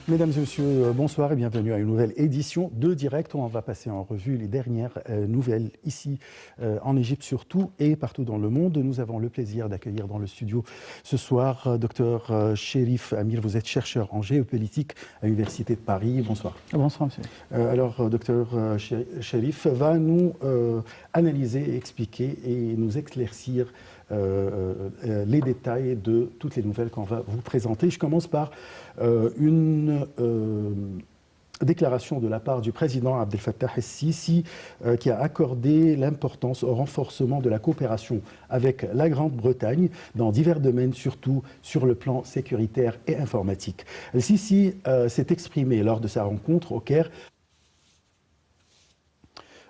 Mesdames et messieurs, bonsoir et bienvenue à une nouvelle édition de Direct où on va passer en revue les dernières nouvelles ici en Égypte surtout et partout dans le monde. Nous avons le plaisir d'accueillir dans le studio ce soir Dr Cherif Amir. Vous êtes chercheur en géopolitique à l'Université de Paris. Bonsoir. Bonsoir, monsieur. Alors, Dr Cherif va nous analyser, expliquer et nous éclaircir les détails de toutes les nouvelles qu'on va vous présenter. Je commence par une déclaration de la part du président Abdel Fattah el-Sisi qui a accordé l'importance au renforcement de la coopération avec la Grande-Bretagne dans divers domaines, surtout sur le plan sécuritaire et informatique. El-Sisi s'est exprimé lors de sa rencontre au Caire.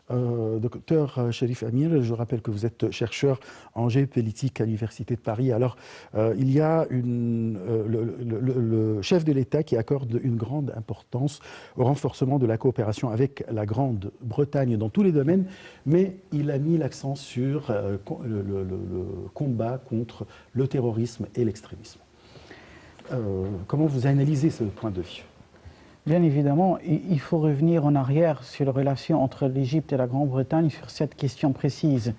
Docteur Cherif Amir, je rappelle que vous êtes chercheur en géopolitique à l'Université de Paris. Alors, il y a le chef de l'État qui accorde une grande importance au renforcement de la coopération avec la Grande-Bretagne dans tous les domaines, mais il a mis l'accent sur le combat contre le terrorisme et l'extrémisme. Comment vous analysez ce point de vue ? Bien évidemment, il faut revenir en arrière sur la relation entre l'Égypte et la Grande-Bretagne sur cette question précise.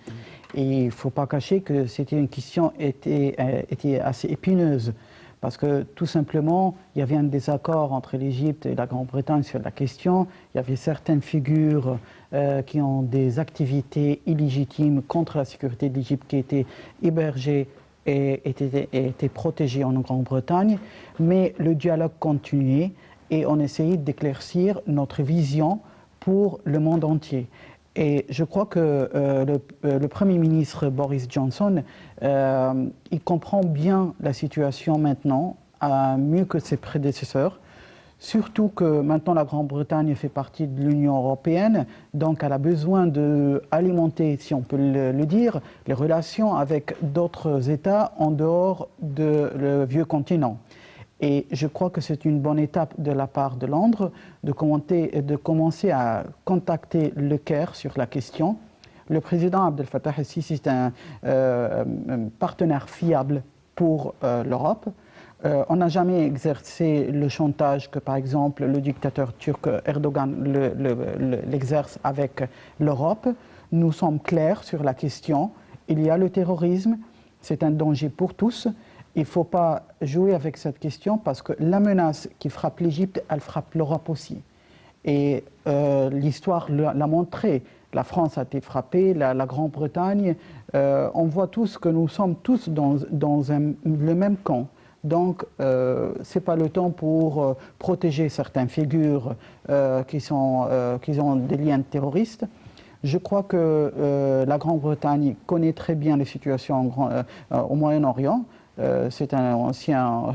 Et il ne faut pas cacher que c'était une question qui était assez épineuse. Parce que tout simplement, il y avait un désaccord entre l'Égypte et la Grande-Bretagne sur la question. Il y avait certaines figures qui ont des activités illégitimes contre la sécurité de l'Égypte qui étaient hébergées et étaient protégées en Grande-Bretagne. Mais le dialogue continuait. Et on essayait d'éclaircir notre vision pour le monde entier. Et je crois que le Premier ministre Boris Johnson, il comprend bien la situation maintenant, mieux que ses prédécesseurs, surtout que maintenant la Grande-Bretagne fait partie de l'Union européenne, donc elle a besoin d'alimenter, si on peut le dire, les relations avec d'autres États en dehors du vieux continent. Et je crois que c'est une bonne étape de la part de Londres de commencer à contacter le Caire sur la question. Le président Abdel Fattah el-Sisi est un partenaire fiable pour l'Europe. On n'a jamais exercé le chantage que, par exemple, le dictateur turc Erdogan l'exerce avec l'Europe. Nous sommes clairs sur la question. Il y a le terrorisme, c'est un danger pour tous. Il ne faut pas jouer avec cette question parce que la menace qui frappe l'Égypte, elle frappe l'Europe aussi. Et l'histoire l'a montré. La France a été frappée, la Grande-Bretagne. On voit tous que nous sommes tous dans le même camp. Donc, ce n'est pas le temps pour protéger certaines figures qui ont des liens terroristes. Je crois que la Grande-Bretagne connaît très bien les situations au Moyen-Orient. C'est un ancien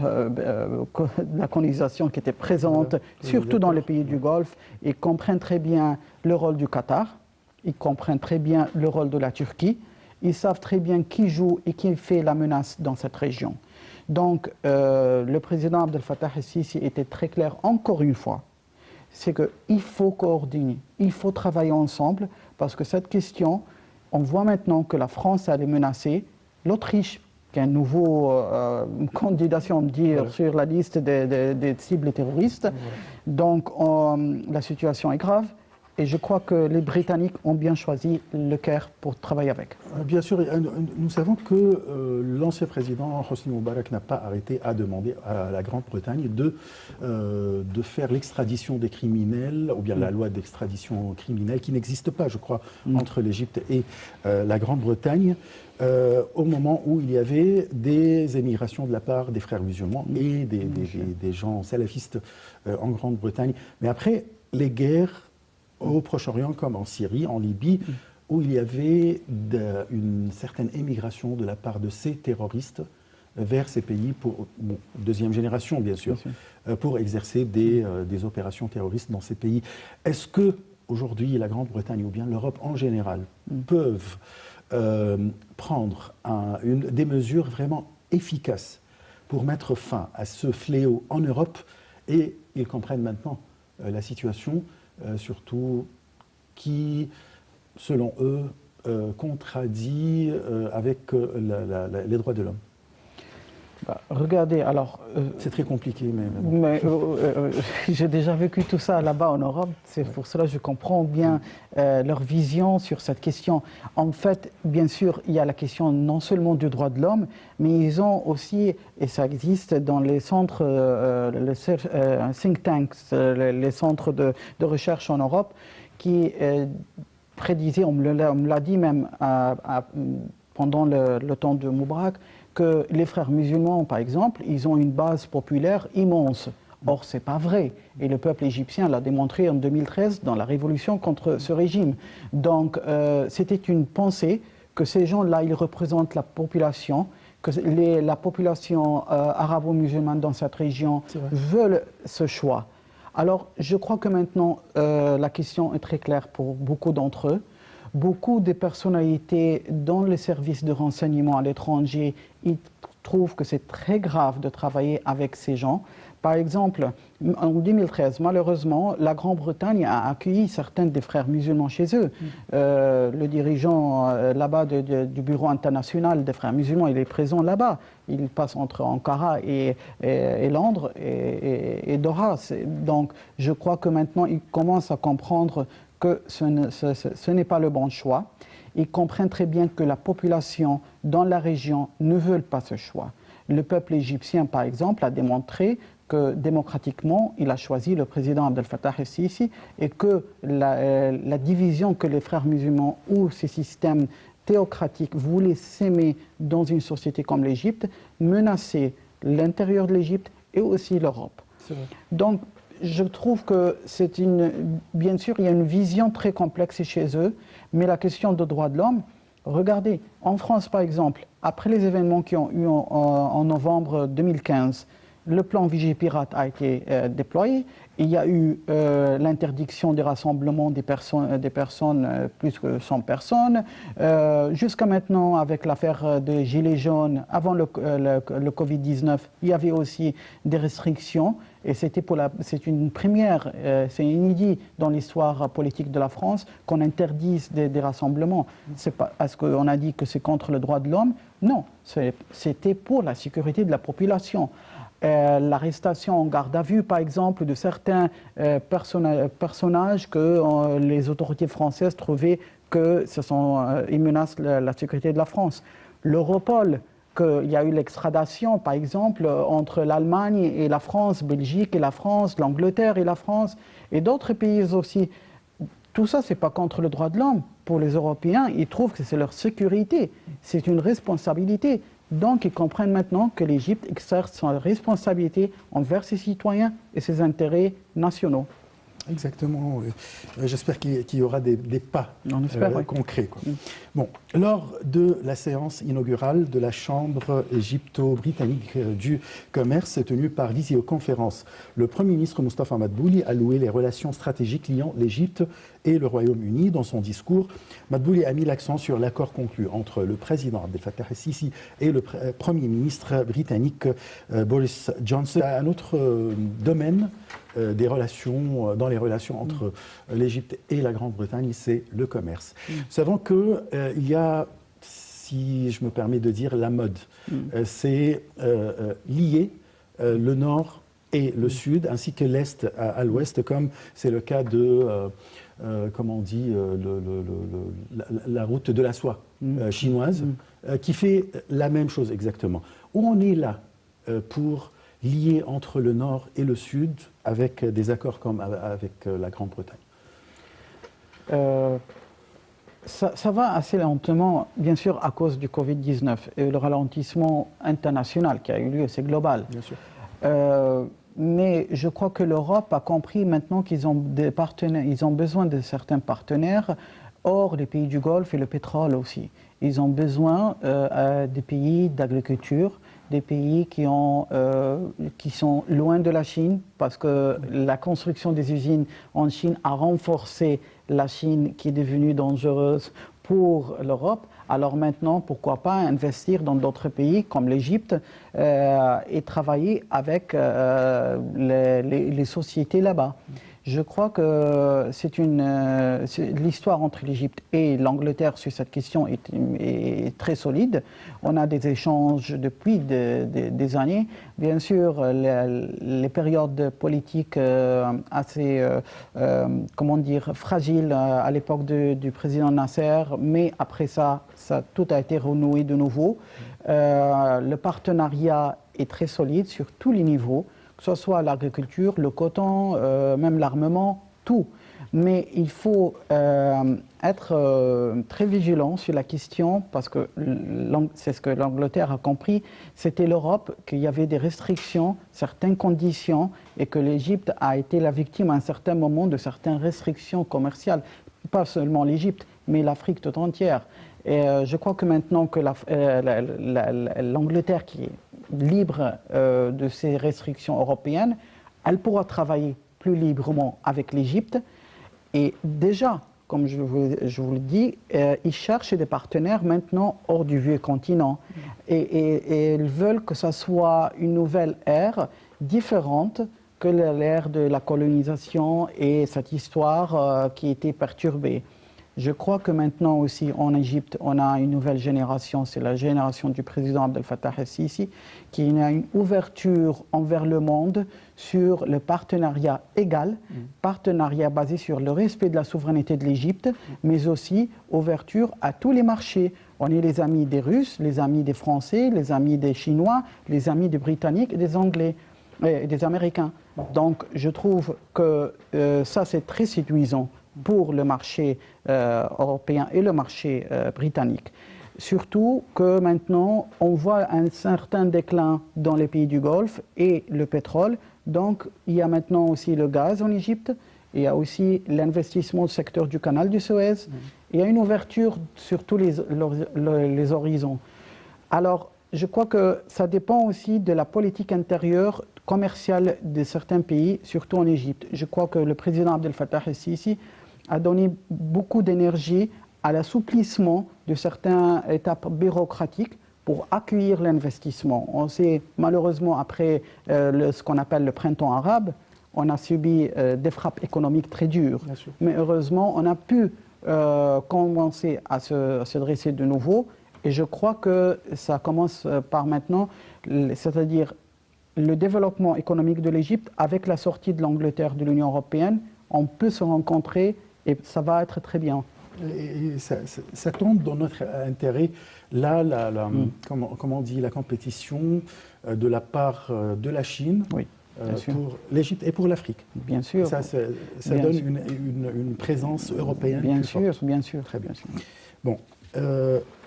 la colonisation qui était présente, surtout dans les pays du Golfe. Ils comprennent très bien le rôle du Qatar, ils comprennent très bien le rôle de la Turquie, ils savent très bien qui joue et qui fait la menace dans cette région. Donc, le président Abdel Fattah el-Sisi était très clair, encore une fois, c'est qu'il faut coordonner, il faut travailler ensemble, parce que cette question, on voit maintenant que la France elle est menacée, l'Autriche, qui est un nouveau candidat, si on dit, voilà, sur la liste des cibles terroristes. Voilà. Donc, la situation est grave. Et je crois que les Britanniques ont bien choisi le Caire pour travailler avec. Bien sûr, nous savons que l'ancien président Hosni Moubarak n'a pas arrêté à demander à la Grande-Bretagne de faire l'extradition des criminels, ou bien la loi d'extradition criminelle qui n'existe pas, je crois, entre l'Égypte et la Grande-Bretagne, au moment où il y avait des émigrations de la part des frères musulmans et des gens salafistes en Grande-Bretagne. Mais après, les guerres au Proche-Orient comme en Syrie, en Libye, où il y avait une certaine émigration de la part de ces terroristes vers ces pays, pour deuxième génération bien sûr, pour exercer des opérations terroristes dans ces pays. Est-ce que aujourd'hui la Grande-Bretagne ou bien l'Europe en général peuvent prendre des mesures vraiment efficaces pour mettre fin à ce fléau en Europe? Et ils comprennent maintenant la situation, surtout qui, selon eux, contradit avec les droits de l'homme. Regardez, alors... c'est très compliqué, j'ai déjà vécu tout ça là-bas en Europe, c'est pour cela que je comprends bien leur vision sur cette question. En fait, bien sûr, il y a la question non seulement du droit de l'homme, mais ils ont aussi, et ça existe dans les centres, think tanks, les centres de recherche en Europe, qui prédisaient, on me l'a dit même pendant le temps de Moubarak, que les frères musulmans, par exemple, ils ont une base populaire immense. Or, ce n'est pas vrai. Et le peuple égyptien l'a démontré en 2013 dans la révolution contre ce régime. Donc, c'était une pensée que ces gens-là, ils représentent la population, que la population arabo-musulmane dans cette région veulent ce choix. Alors, je crois que maintenant, la question est très claire pour beaucoup d'entre eux. Beaucoup de personnalités dans les services de renseignement à l'étranger, ils trouvent que c'est très grave de travailler avec ces gens. Par exemple, en 2013, malheureusement, la Grande-Bretagne a accueilli certains des frères musulmans chez eux. Le dirigeant là-bas du bureau international des frères musulmans, il est présent là-bas. Il passe entre Ankara et Londres et Doha. Donc, je crois que maintenant, il commence à comprendre que ce n'est pas le bon choix. Ils comprennent très bien que la population dans la région ne veut pas ce choix. Le peuple égyptien, par exemple, a démontré que démocratiquement, il a choisi le président Abdel Fattah el-Sisi et que la division que les frères musulmans ou ces systèmes théocratiques voulaient s'aimer dans une société comme l'Égypte menaçait l'intérieur de l'Égypte et aussi l'Europe. Donc, je trouve que c'est bien sûr, il y a une vision très complexe chez eux, mais la question des droits de l'homme, regardez, en France par exemple, après les événements qui ont eu en novembre 2015, le plan Vigipirate a été déployé. Il y a eu l'interdiction des rassemblements des personnes, plus que 100 personnes. Jusqu'à maintenant, avec l'affaire des Gilets jaunes, avant le Covid-19, il y avait aussi des restrictions. Et c'est une première, c'est inédit dans l'histoire politique de la France qu'on interdise des rassemblements. C'est pas parce qu'on a dit que c'est contre le droit de l'homme. Non, c'était pour la sécurité de la population. L'arrestation en garde à vue, par exemple, de certains personnages que les autorités françaises trouvaient que ils menacent la sécurité de la France. L'Europol, qu'il y a eu l'extradition, par exemple, entre l'Allemagne et la France, Belgique et la France, l'Angleterre et la France, et d'autres pays aussi. Tout ça, ce n'est pas contre le droit de l'homme. Pour les Européens, ils trouvent que c'est leur sécurité, c'est une responsabilité. Donc, ils comprennent maintenant que l'Égypte exerce son responsabilité envers ses citoyens et ses intérêts nationaux. Exactement. J'espère qu'il y aura des pas concrets. Bon, lors de la séance inaugurale de la Chambre égypto-britannique du commerce tenue par visioconférence, le Premier ministre Moustapha Madbouli a loué les relations stratégiques liant l'Égypte et le Royaume-Uni. Dans son discours, Madbouli a mis l'accent sur l'accord conclu entre le président Abdel Fattah el-Sisi et le Premier ministre britannique Boris Johnson. Un autre domaine dans les relations entre l'Égypte et la Grande-Bretagne, c'est le commerce. Nous savons qu'il y a, si je me permets de dire, la mode. C'est lier le nord et le sud, ainsi que l'est à l'ouest, comme c'est le cas de, comment on dit, la route de la soie chinoise, qui fait la même chose exactement. Où on est là pour lié entre le Nord et le Sud avec des accords comme avec la Grande-Bretagne? Ça va assez lentement, bien sûr, à cause du Covid-19 et le ralentissement international qui a eu lieu, c'est global. Bien sûr. Mais je crois que l'Europe a compris maintenant qu'ils ont des partenaires, ils ont besoin de certains partenaires hors les pays du Golfe et le pétrole aussi. Ils ont besoin des pays d'agriculture, des pays qui sont loin de la Chine, parce que la construction des usines en Chine a renforcé la Chine qui est devenue dangereuse pour l'Europe. Alors maintenant, pourquoi pas investir dans d'autres pays comme l'Égypte et travailler avec les sociétés là-bas. Je crois que l'histoire entre l'Égypte et l'Angleterre sur cette question est très solide. On a des échanges depuis des années. Bien sûr, les périodes politiques assez, comment dire, fragiles à l'époque du président Nasser, mais après ça, tout a été renoué de nouveau. Le partenariat est très solide sur tous les niveaux, que ce soit l'agriculture, le coton, même l'armement, tout. Mais il faut être très vigilant sur la question, parce que c'est ce que l'Angleterre a compris, c'était l'Europe, qu'il y avait des restrictions, certaines conditions, et que l'Égypte a été la victime à un certain moment de certaines restrictions commerciales. Pas seulement l'Égypte, mais l'Afrique tout entière. Et je crois que maintenant que l'Angleterre, qui est libre de ces restrictions européennes, elle pourra travailler plus librement avec l'Égypte. Et déjà, comme je vous le dis, ils cherchent des partenaires maintenant hors du vieux continent. Et ils veulent que ça soit une nouvelle ère différente que l'ère de la colonisation et cette histoire qui était perturbée. Je crois que maintenant aussi en Égypte, on a une nouvelle génération, c'est la génération du président Abdel Fattah el-Sisi, qui a une ouverture envers le monde sur le partenariat égal, partenariat basé sur le respect de la souveraineté de l'Égypte, mais aussi ouverture à tous les marchés. On est les amis des Russes, les amis des Français, les amis des Chinois, les amis des Britanniques et des Anglais, et des Américains. Donc je trouve que ça c'est très séduisant pour le marché européen et le marché britannique. Surtout que maintenant, on voit un certain déclin dans les pays du Golfe et le pétrole. Donc, il y a maintenant aussi le gaz en Égypte. Il y a aussi l'investissement au secteur du canal du Suez. Il y a une ouverture sur tous les horizons. Alors, je crois que ça dépend aussi de la politique intérieure commerciale de certains pays, surtout en Égypte. Je crois que le président Abdel Fattah el-Sisi a donné beaucoup d'énergie à l'assouplissement de certaines étapes bureaucratiques pour accueillir l'investissement. On sait, malheureusement, après ce qu'on appelle le printemps arabe, on a subi des frappes économiques très dures. Mais heureusement, on a pu commencer à se dresser de nouveau. Et je crois que ça commence par maintenant, c'est-à-dire le développement économique de l'Égypte avec la sortie de l'Angleterre de l'Union européenne. On peut se rencontrer et ça va être très bien. Et ça tombe dans notre intérêt. Là, comment on dit, la compétition de la part de la Chine pour l'Égypte et pour l'Afrique. Bien sûr. Ça donne une présence européenne. Bien sûr, forte. bien sûr. Très bien. Bon,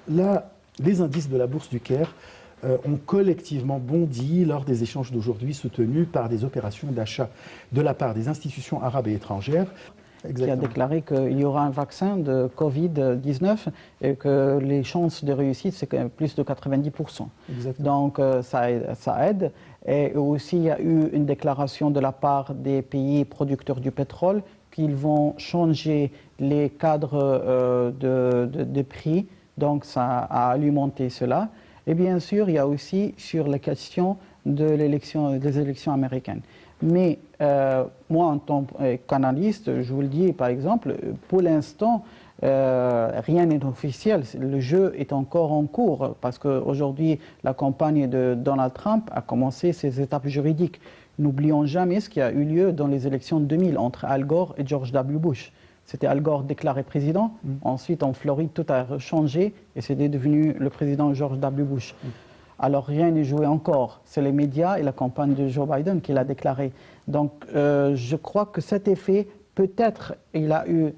là, les indices de la Bourse du Caire ont collectivement bondi lors des échanges d'aujourd'hui soutenus par des opérations d'achat de la part des institutions arabes et étrangères. Qui a déclaré qu'il y aura un vaccin de Covid-19 et que les chances de réussite, c'est quand même plus de 90%. Exactement. Donc ça aide. Et aussi, il y a eu une déclaration de la part des pays producteurs du pétrole qu'ils vont changer les cadres de prix. Donc ça a alimenté cela. Et bien sûr, il y a aussi sur la question des élections américaines. Mais moi, en tant qu'analyste, je vous le dis, par exemple, pour l'instant, rien n'est officiel. Le jeu est encore en cours parce qu'aujourd'hui, la campagne de Donald Trump a commencé ses étapes juridiques. N'oublions jamais ce qui a eu lieu dans les élections de 2000 entre Al Gore et George W. Bush. C'était Al Gore déclaré président. Ensuite, en Floride, tout a changé et c'était devenu le président George W. Bush. Alors rien n'est joué encore. C'est les médias et la campagne de Joe Biden qui l'a déclaré. Donc je crois que cet effet, peut-être il a eu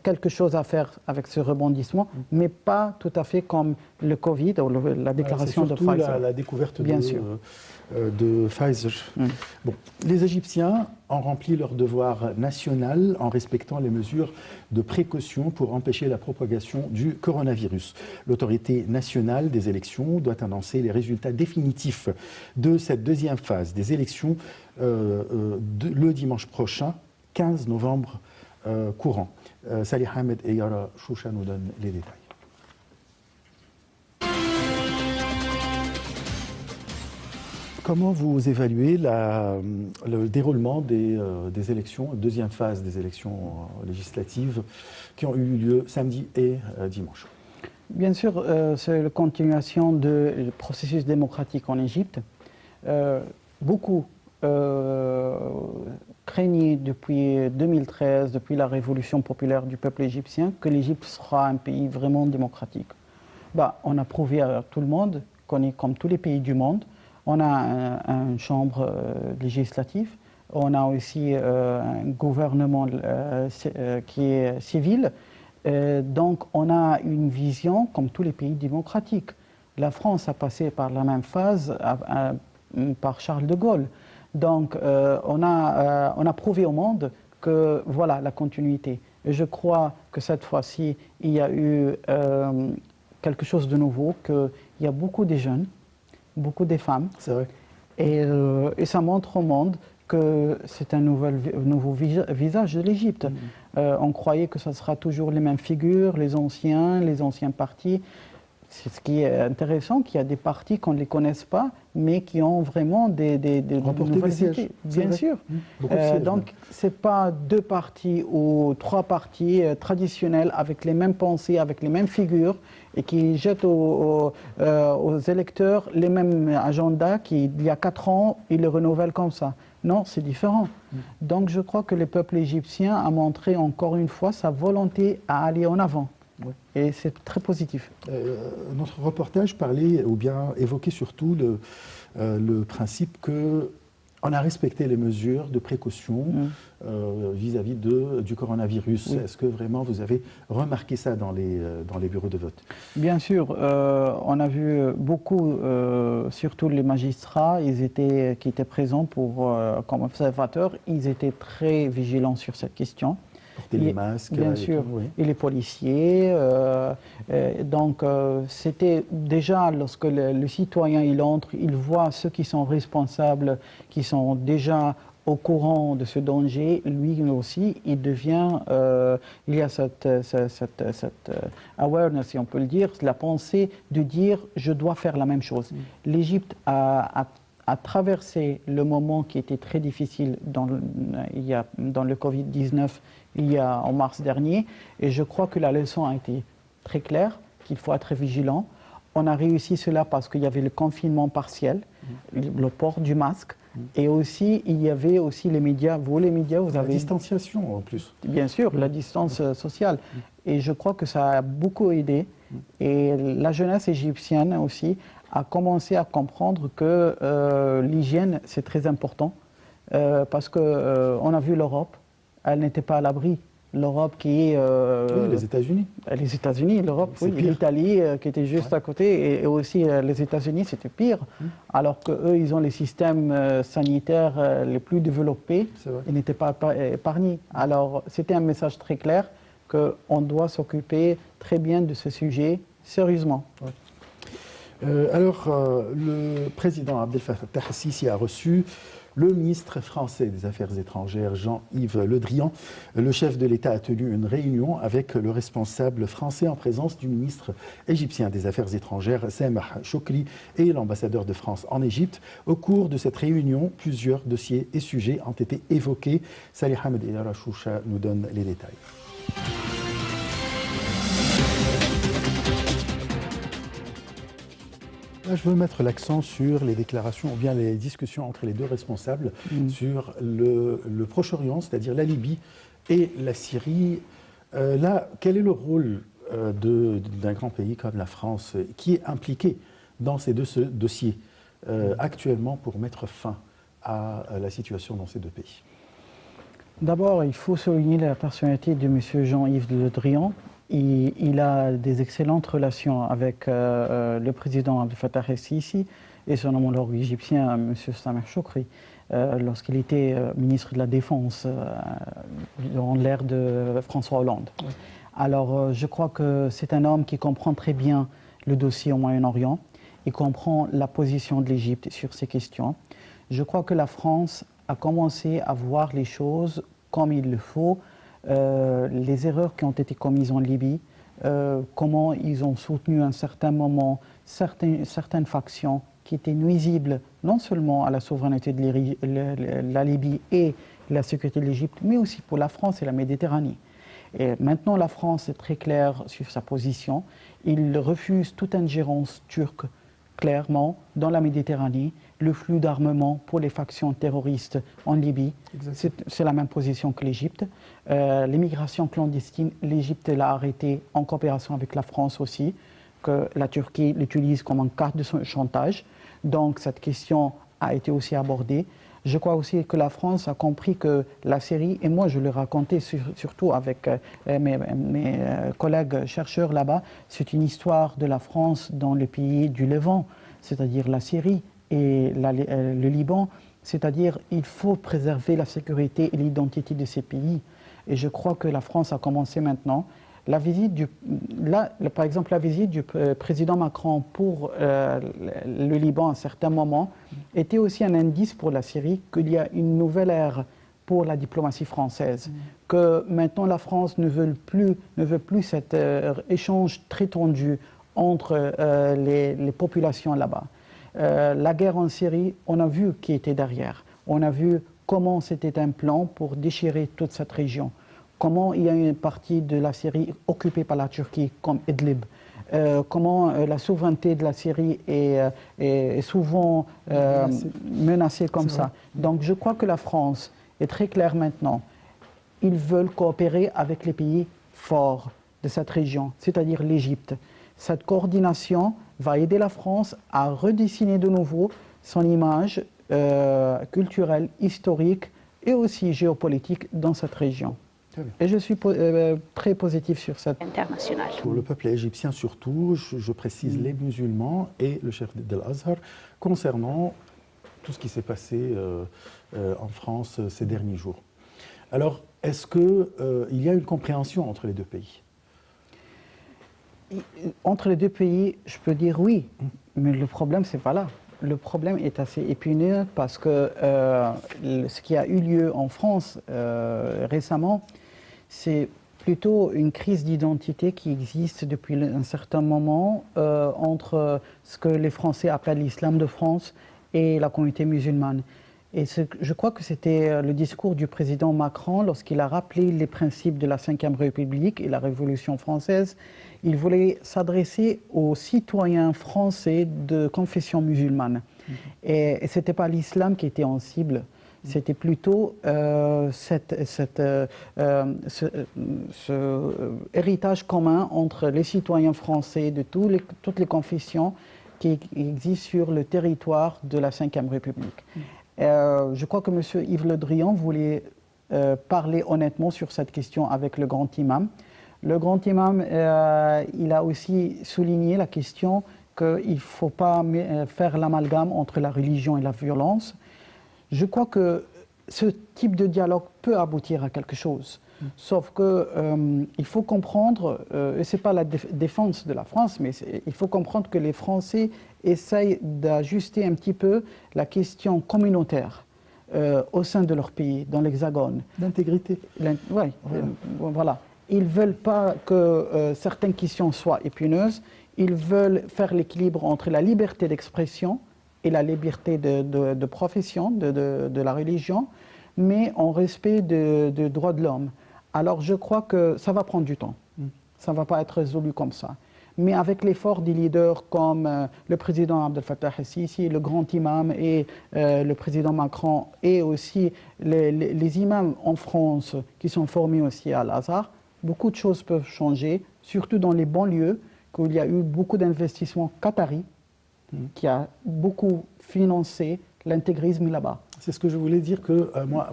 quelque chose à faire avec ce rebondissement, mais pas tout à fait comme le Covid ou la déclaration de Pfizer. C'est la découverte Bien sûr. De Pfizer. Bon, les Égyptiens ont rempli leur devoir national en respectant les mesures de précaution pour empêcher la propagation du coronavirus. L'autorité nationale des élections doit annoncer les résultats définitifs de cette deuxième phase des élections le dimanche prochain, 15 novembre courant. Salih Ahmed et Yara Choucha nous donnent les détails. Comment vous évaluez le déroulement des élections, deuxième phase des élections législatives qui ont eu lieu samedi et dimanche? Bien sûr, c'est la continuation du processus démocratique en Égypte. Beaucoup craignaient depuis 2013, depuis la révolution populaire du peuple égyptien, que l'Égypte sera un pays vraiment démocratique. On a prouvé à tout le monde qu'on est comme tous les pays du monde. On a une chambre législative, on a aussi un gouvernement qui est civil. Donc on a une vision comme tous les pays démocratiques. La France a passé par la même phase par Charles de Gaulle. Donc on a prouvé au monde que voilà la continuité. Et je crois que cette fois-ci, il y a eu quelque chose de nouveau, qu'il y a beaucoup de jeunes, beaucoup de femmes. C'est vrai. Et ça montre au monde que c'est un nouveau visage de l'Égypte. On croyait que ce sera toujours les mêmes figures, les anciens partis. C'est ce qui est intéressant, qu'il y a des partis qu'on ne les connaisse pas, mais qui ont vraiment des nouvelles sièges. Bien sûr. Donc, ce n'est pas 2 partis ou 3 partis traditionnels avec les mêmes pensées, avec les mêmes figures, et qui jettent aux électeurs les mêmes agendas qu'il y a 4 ans, ils les renouvellent comme ça. Non, c'est différent. Donc je crois que le peuple égyptien a montré encore une fois sa volonté à aller en avant. Oui. Et c'est très positif. Notre reportage parlait, ou bien évoquait surtout le principe qu'on a respecté les mesures de précaution vis-à-vis du coronavirus. Oui. Est-ce que vraiment vous avez remarqué ça dans les bureaux de vote? Bien sûr. On a vu beaucoup, surtout les magistrats, qui étaient présents comme observateurs, ils étaient très vigilants sur cette question. Porter les masques. Bien sûr, oui. Et les policiers. Donc, c'était déjà, lorsque le citoyen il entre, il voit ceux qui sont responsables, qui sont déjà au courant de ce danger, lui aussi, il devient, il y a cette awareness, si on peut le dire, la pensée de dire « je dois faire la même chose ». L'Égypte a traversé le moment qui était très difficile dans le Covid-19 en mars dernier, et je crois que la leçon a été très claire, qu'il faut être vigilant. On a réussi cela parce qu'il y avait le confinement partiel, le port du masque, et aussi il y avait aussi les médias. Vous, les médias, vous avez... La distanciation en plus. Bien sûr, la distance sociale. Et je crois que ça a beaucoup aidé. Et la jeunesse égyptienne aussi a commencé à comprendre que l'hygiène, c'est très important. Parce qu'on a vu l'Europe, elle n'était pas à l'abri. L'Europe qui est... oui, les États-Unis. Les États-Unis, l'Europe, oui. L'Italie qui était juste à côté, et aussi les États-Unis, c'était pire. Alors qu'eux, ils ont les systèmes sanitaires les plus développés. Ils n'étaient pas épargnés. Alors, c'était un message très clair qu'on doit s'occuper très bien de ce sujet, sérieusement. Le président Abdel Fattah el-Sisi a reçu le ministre français des Affaires étrangères, Jean-Yves Le Drian. Le chef de l'État a tenu une réunion avec le responsable français en présence du ministre égyptien des Affaires étrangères, Sameh Choukri, et l'ambassadeur de France en Égypte. Au cours de cette réunion, plusieurs dossiers et sujets ont été évoqués. Salih Hamed El Rachoucha nous donne les détails. Là, je veux mettre l'accent sur les déclarations ou bien les discussions entre les deux responsables sur le Proche-Orient, c'est-à-dire la Libye et la Syrie. Là, quel est le rôle d'un grand pays comme la France qui est impliqué dans ces deux dossiers actuellement pour mettre fin à la situation dans ces deux pays? D'abord, il faut souligner la personnalité de M. Jean-Yves Le Drian. Il a des excellentes relations avec le président Abdel Fattah el-Sisi et son homologue égyptien, M. Sameh Choukri, lorsqu'il était ministre de la Défense dans l'ère de François Hollande. Oui. Alors, je crois que c'est un homme qui comprend très bien le dossier au Moyen-Orient. Il comprend la position de l'Égypte sur ces questions. Je crois que la France a commencé à voir les choses comme il le faut. Les erreurs qui ont été commises en Libye, comment ils ont soutenu à un certain moment certaines factions qui était nuisible non seulement à la souveraineté de la Libye et la sécurité de l'Égypte, mais aussi pour la France et la Méditerranée. Et maintenant, la France est très claire sur sa position. Il refuse toute ingérence turque, clairement, dans la Méditerranée, le flux d'armement pour les factions terroristes en Libye. C'est la même position que l'Égypte. L'immigration clandestine, l'Égypte l'a arrêtée en coopération avec la France aussi, que la Turquie l'utilise comme une carte de chantage. Donc cette question a été aussi abordée. Je crois aussi que la France a compris que la Syrie, et moi je le racontais surtout avec mes collègues chercheurs là-bas, c'est une histoire de la France dans le pays du Levant, c'est-à-dire la Syrie et le Liban, c'est-à-dire il faut préserver la sécurité et l'identité de ces pays. Et je crois que la France a commencé maintenant. Par exemple, la visite du président Macron pour le Liban à un certain moment était aussi un indice pour la Syrie qu'il y a une nouvelle ère pour la diplomatie française, que maintenant la France ne veut plus cet échange très tendu entre les populations là-bas. La guerre en Syrie, on a vu qui était derrière. On a vu comment c'était un plan pour déchirer toute cette région. Comment il y a une partie de la Syrie occupée par la Turquie, comme Idlib. Comment la souveraineté de la Syrie est souvent menacée comme ça. Donc je crois que la France est très claire maintenant. Ils veulent coopérer avec les pays forts de cette région, c'est-à-dire l'Égypte. Cette coordination va aider la France à redessiner de nouveau son image culturelle, historique et aussi géopolitique dans cette région. Et je suis très positif sur cette internationale. Pour le peuple égyptien surtout, je précise les musulmans et le chef de l'Azhar, concernant tout ce qui s'est passé en France ces derniers jours. Alors, est-ce qu'il y a une compréhension entre les deux pays? Entre les deux pays, je peux dire oui, mais le problème, c'est pas là. Le problème est assez épineux parce que ce qui a eu lieu en France récemment, c'est plutôt une crise d'identité qui existe depuis un certain moment entre ce que les Français appellent l'islam de France et la communauté musulmane. Et je crois que c'était le discours du président Macron lorsqu'il a rappelé les principes de la Ve République et la Révolution française. Il voulait s'adresser aux citoyens français de confession musulmane. Et ce n'était pas l'islam qui était en cible, c'était plutôt ce héritage commun entre les citoyens français de toutes les confessions qui existent sur le territoire de la Ve République. Je crois que M. Yves Le Drian voulait parler honnêtement sur cette question avec le grand imam. Le grand imam, il a aussi souligné la question qu'il ne faut pas faire l'amalgame entre la religion et la violence. Je crois que ce type de dialogue peut aboutir à quelque chose. Sauf qu'il faut comprendre, et ce n'est pas la défense de la France, mais il faut comprendre que les Français essayent d'ajuster un petit peu la question communautaire au sein de leur pays, dans l'Hexagone. D'intégrité. Oui, voilà. Ils ne veulent pas que certaines questions soient épineuses. Ils veulent faire l'équilibre entre la liberté d'expression et la liberté de profession, de la religion, mais en respect des droits de l'homme. Alors je crois que ça va prendre du temps. Ça ne va pas être résolu comme ça. Mais avec l'effort des leaders comme le président Abdel Fattah el-Sisi, le grand imam et le président Macron, et aussi les imams en France qui sont formés aussi à l'Azhar, beaucoup de choses peuvent changer, surtout dans les banlieues, où il y a eu beaucoup d'investissements qataris qui a beaucoup financé l'intégrisme là-bas. C'est ce que je voulais dire que moi,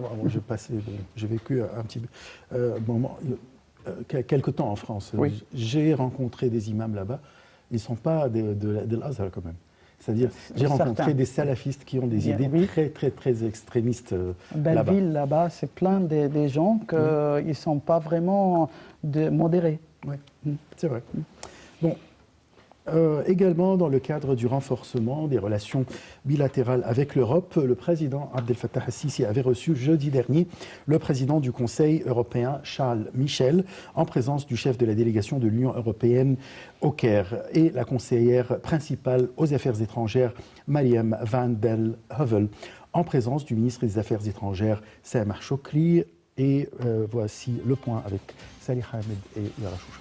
j'ai vécu un petit moment, quelques temps en France. Oui. J'ai rencontré des imams là-bas. Ils ne sont pas de l'Azhar quand même. C'est-à-dire, j'ai rencontré des salafistes qui ont des idées très extrémistes là-bas. Belleville, là-bas, c'est plein des gens qui ne sont pas vraiment modérés. Oui, c'est vrai. Bon, Également, dans le cadre du renforcement des relations bilatérales avec l'Europe, le président Abdel Fattah al-Sisi avait reçu jeudi dernier le président du Conseil européen, Charles Michel, en présence du chef de la délégation de l'Union européenne au Caire et la conseillère principale aux affaires étrangères, Mariam van der Heuvel, en présence du ministre des Affaires étrangères, Samar Chokri. Et voici le point avec Salih Ahmed et Yara Choucha.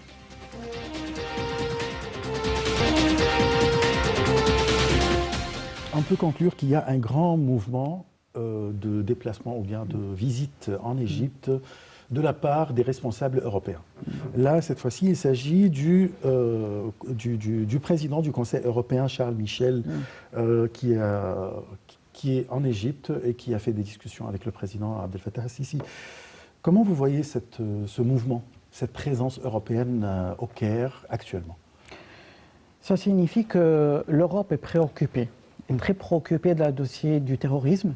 On peut conclure qu'il y a un grand mouvement de déplacement ou bien de visite en Égypte de la part des responsables européens. Là, cette fois-ci, il s'agit du président du Conseil européen, Charles Michel, qui est en Égypte et qui a fait des discussions avec le président Abdel Fattah al-Sisi. Comment vous voyez ce mouvement, cette présence européenne au Caire actuellement? Ça signifie que l'Europe est préoccupée. Est très préoccupée de la dossier du terrorisme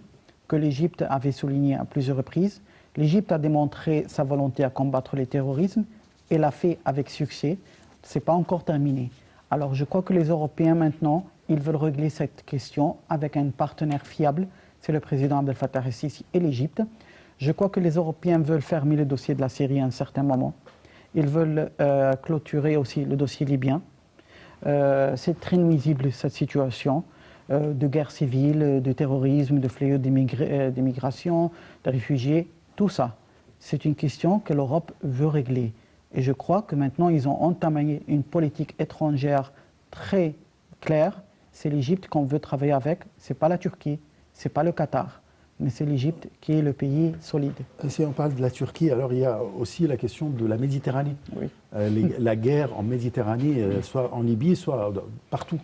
que l'Égypte avait souligné à plusieurs reprises. L'Égypte a démontré sa volonté à combattre le terrorisme et l'a fait avec succès. Ce n'est pas encore terminé. Alors je crois que les Européens maintenant, ils veulent régler cette question avec un partenaire fiable, c'est le président Abdel Fattah el-Sisi et l'Égypte. Je crois que les Européens veulent fermer le dossier de la Syrie à un certain moment. Ils veulent clôturer aussi le dossier libyen. C'est très nuisible cette situation de guerre civile, de terrorisme, de fléau d'immigration, de réfugiés, tout ça. C'est une question que l'Europe veut régler. Et je crois que maintenant, ils ont entamé une politique étrangère très claire. C'est l'Égypte qu'on veut travailler avec. Ce n'est pas la Turquie, ce n'est pas le Qatar, mais c'est l'Égypte qui est le pays solide. Et si on parle de la Turquie, alors il y a aussi la question de la Méditerranée. Oui. La guerre en Méditerranée, soit en Libye, soit partout,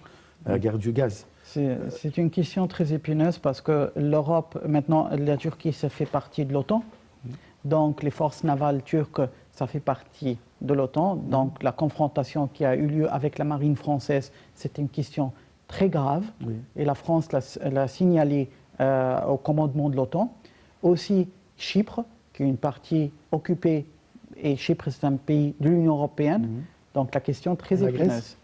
la guerre du gaz. C'est une question très épineuse parce que l'Europe, maintenant, la Turquie, ça fait partie de l'OTAN. Donc les forces navales turques, ça fait partie de l'OTAN. Donc la confrontation qui a eu lieu avec la marine française, c'est une question très grave. Oui. Et la France l'a signalé au commandement de l'OTAN. Aussi Chypre, qui est une partie occupée, et Chypre, c'est un pays de l'Union européenne. Donc la question très épineuse. Grèce.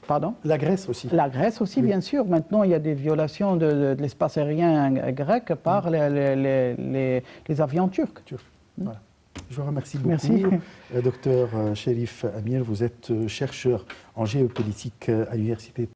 Pardon? La Grèce aussi. La Grèce aussi, oui. Bien sûr. Maintenant, il y a des violations de l'espace aérien grec par les avions turcs. Voilà. Je vous remercie beaucoup. Merci. Docteur Cherif Amir, vous êtes chercheur en géopolitique à l'Université